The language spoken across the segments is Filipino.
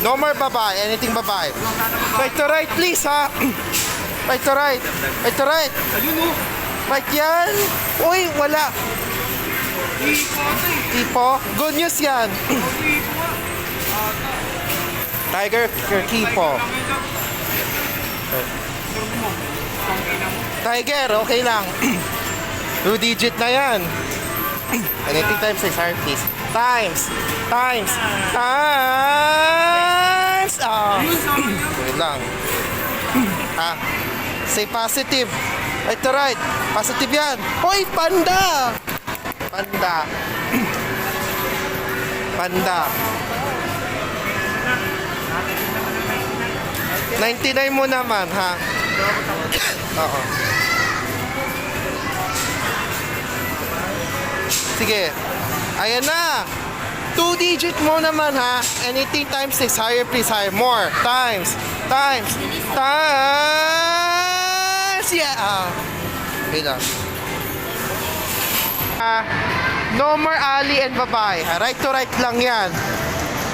No more babae. Anything babae. Right to right, please, ha? Right to right. Right to right. Ayun o. Right yan. Uy, wala. Tipo. Good news yan. Tiger, Kipo. Tiger, okay lang. 2 digit na yan. Anything times 6, hard please. Times. Times. Okay lang. Ha? Say positive. Right to right. Positive yan. Hoy, panda! Panda. Panda. 99 mo naman, ha? Oo. Sige. Ayan na. 2 digit mo naman, ha? Anything times 6. Higher, please. Higher. More. Times. Times. Times. Yeah. Okay lang. No more Ali and babae. Right to right lang yan.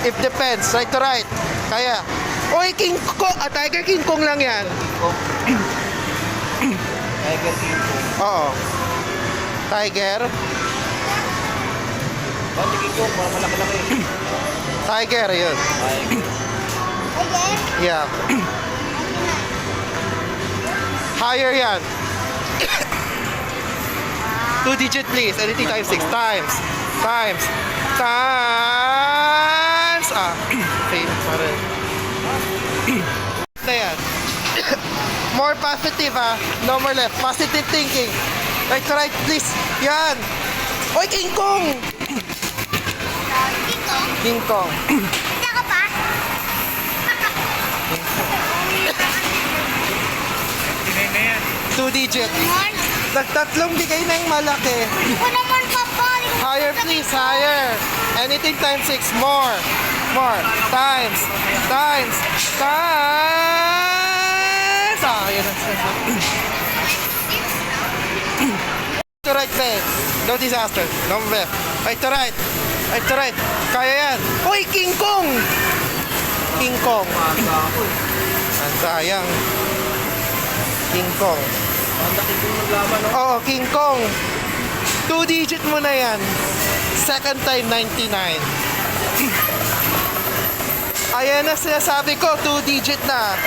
If depends. Right to right. Kaya. Oy, King Kong. Tiger King Kong lang yan. Tiger King Kong. Oo. Tiger. Pati King Kong, para malaki-laki. Tiger, yun. Tiger. Yeah. Higher yan. 2 digit please. Anything times 6. Times. Times. Times. Okay. Sorry. Na yan. More positive, ha. No more left. Positive thinking. Right to right, please. Yan. Oy, King Kong. King Kong. Hindi ka pa? Tingay na yan. 2 digit. Naman. Nagtatlong bigay na yung malaki. Ako naman pa pa. Higher please, higher. Anything times 6, more. More. Times. Times. Times. Yun ang to right, babe. No disaster. No left. Right to right. Right to right. Kaya yan. Uy, King Kong! King Kong. Ang sayang. King Kong. Ang laki kong naglaban, no? Oo, King Kong. 2 digit mo na yan. Second time, 99. Ayan na sinasabi ko, 2 digit na.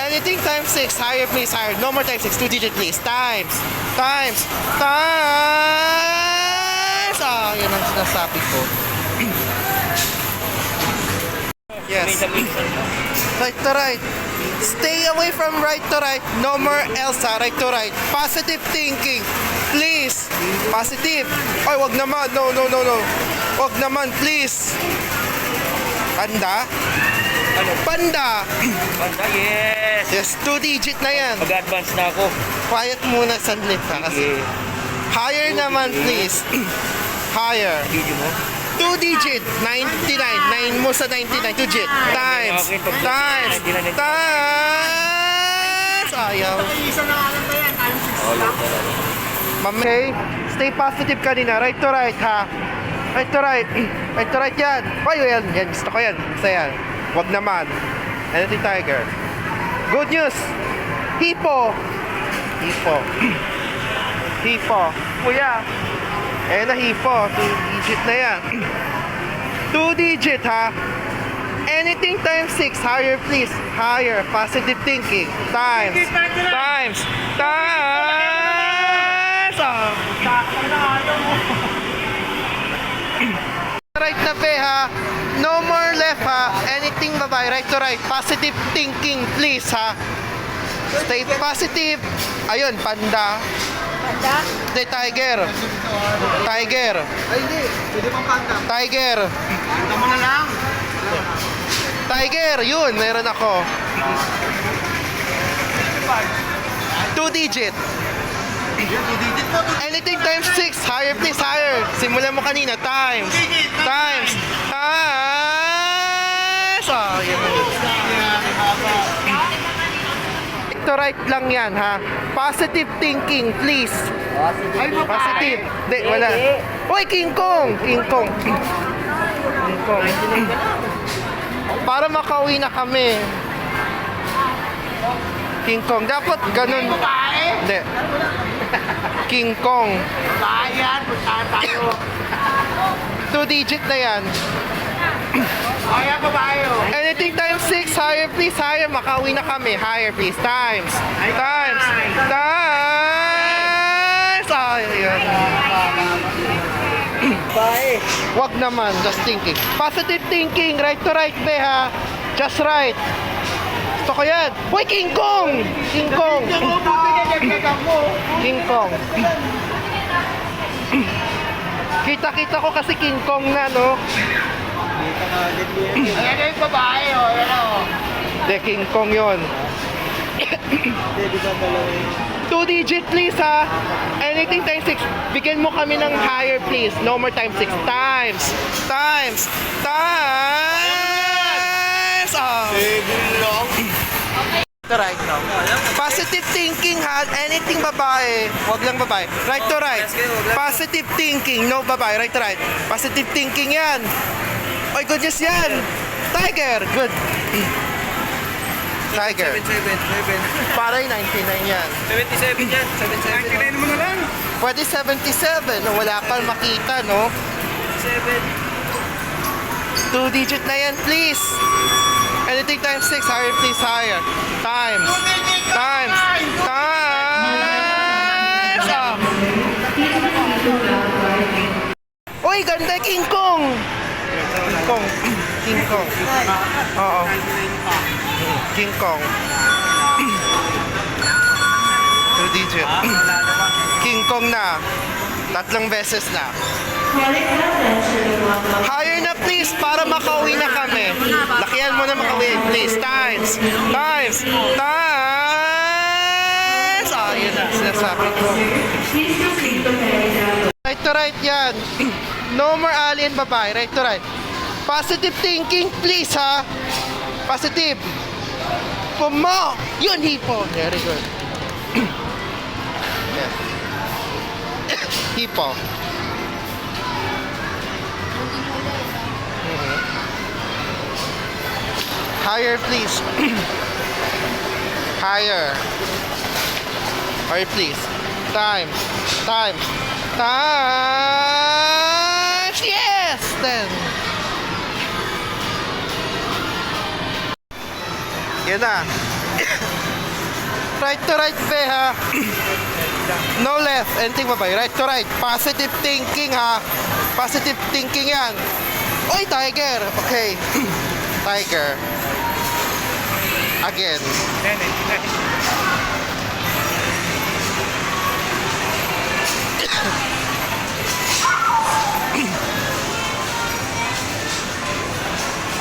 Anything times 6, higher please, higher. No more times 6, 2 digit please. Times. Times. Times. Yan ang sinasabi ko. Yes. Right to right. Stay away from right to right. No more Elsa. Right to right. Positive thinking. Please. Positive. Ay, wag naman. No, no, no, no. Wag naman, please. Panda? Ano? Panda. Panda, yes! Yes, 2 digit na yan. Mag-advance na ako. Quiet muna sandlit ha. Kasi Sige. higher naman, please. Higher. Video mo? 2 digit. 99. 9 mo sa 99. 2 digit. Times. Times. Times. Ayaw. Okay. Stay positive kanina. Right to right, ha? Right to right. Right to right yan. Ay, yan. Yan. Gusto ko yan. Gusto yan. Wag naman. Anything Tiger. Good news. Hipo. Hipo. Hipo. Kuya. Eh na hipo. 2 digit na yan. 2 digit, ha? Anything times 6. Higher, please. Higher. Positive thinking. Times. Times. Times. Right na be, ha? No more left, ha? Anything babae. Right to right. Positive thinking, please, ha? Stay positive. Ayun, panda. Panda? Hindi, tiger. Tiger. Ay, hindi. Pwede pang panda. Tiger. Panda mo na lang. Tiger. Yun, meron ako. 2 digit. Didit mo. Anything times 6. Higher, please, higher. Simulan mo kanina. Times. Times. Times. Yun. To right lang yan, ha? Positive thinking, please. Ay, Positive. Hindi, wala. Uy, King Kong! King Kong. King Kong. Para makauwi na kami. King Kong. Dapat ganun. Babae! Hindi. King Kong. Babae yan! Puntahan tayo! 2-digit na yan. Kaya babae oh! Anything times 6, higher please, higher. Makauwi na kami. Higher please. Times. Times. Times. Ah, yun. Babae! Wag naman, just thinking. Positive thinking, right to right, be ha. Just right. Gusto ko yan. Uy, King Kong! King Kong. King Kong. Kita-kita ko kasi King Kong na, no? Ayan na yung babae oh! Ayan oh! De, King Kong yun. 2-digit please ha. Anything times 6. Bigyan mo kami ng higher please. No more times 6. Times. Times. Times. Oh. Right now. Positive thinking ha. Anything babae. Wag lang babae. Right to right. Positive thinking. No babae. Right to right. Positive thinking yan. Oy, goodness yan. Tiger. Good. Tiger. 7. Para 99 yan. 77 yan! 99 mo na lang! Pwede 77. No, wala kang makita, no? 7. 2-digit na yan, please. Anything times 6, higher, please, higher. Times. Times. Times. Ah. Uy, ganda King Kong. King Kong. King Kong. Oo. King Kong. 2-digit. King Kong na. Tatlong beses na. Higher na please para makauwi na kami. Lakihan mo na makauwi. Please. Times. Times. Times. Ah, yun na. Sinasabi ko. Right to right yan. No more alien babae. Right to right. Positive thinking please ha. Positive. Pumo. Yun hipo. Very good. Yeah. Hipo. Higher please. Higher. Higher please. Times. Times. Times. Yes. Then. Yan na. Right to right be ha. No left. Anything ba ba? Right to right. Positive thinking ha. Positive thinking yan. Oy, tiger. Okay. Tiger. Again.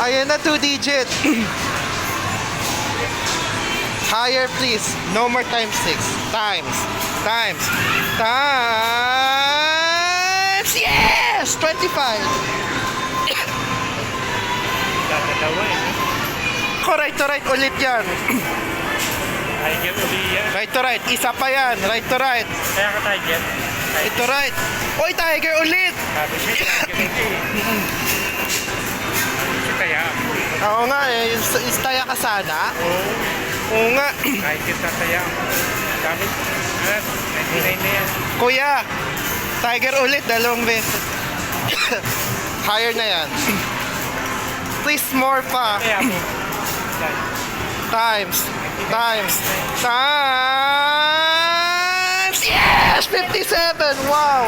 Ayan na, 2-digit. Higher please. No more times 6. Times. Times. Times. Yes! 25. Ko right to right ulit yan. Tiger uli yan. Right to right. Isa pa yan. Right to right. Kaya ka tiger. Right to right. Oy, tiger ulit. Sabi siya, tiger uli. Kaya, Oo nga eh. Istaya ka sana. Oo nga. kahit yung tataya. Sabi, 99 na yan. Kuya, tiger ulit. Dalawang beses. Higher na yan. Please more pa. Kaya mo. Times. Times. Times. Yes! 57. Wow.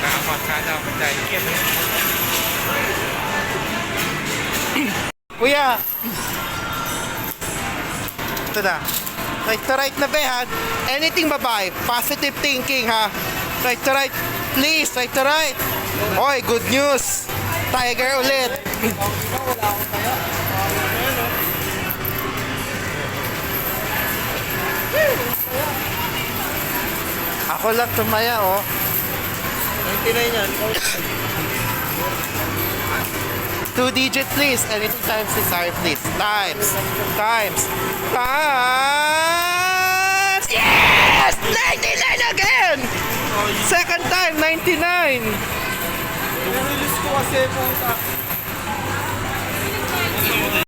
Nakamasada ako tiger. Kuya. Ito na. Right to right na behan. Anything babae. Positive thinking ha. Right to right. Please. Right to right. Oy, good news. Tiger ulit. Ako lang tumaya oh. 99 yan. 2-digit please. Anything times 6 higher please. Times. Times. Times. Yes! 99 again! Second time, 99. Release ko kasi kung